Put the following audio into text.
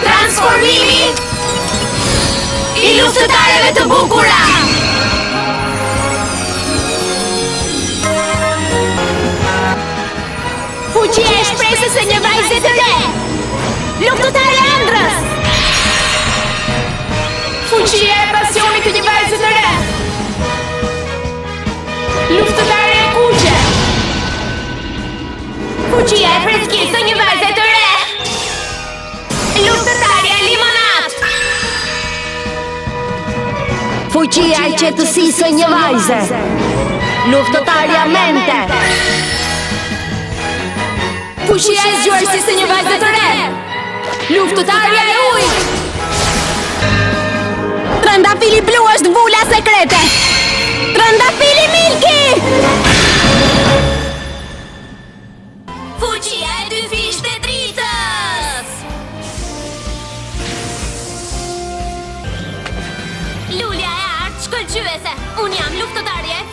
Transformimi I luftëtarëve të bukura. Fuqia e shpresës së një vajze të re. Luftëtare ëndrrës. Fuqia e pasionit të një vajze të re. Luftëtare e kuqe. Fuqia e freskisë së një vajze të re. Luftëtare e limonat. Fuqia e qetësisë së një vajze. Luftëtarja mente. Fuqia e zgjuarësisë së një vajze të re. Luftëtarja e ujit. Trëndafili blu është vula sekrete. Trëndafili Milky! Fuqia e dy fishte dritës. Lulja e artë shkëlqyese. Unë jam luftëtarja e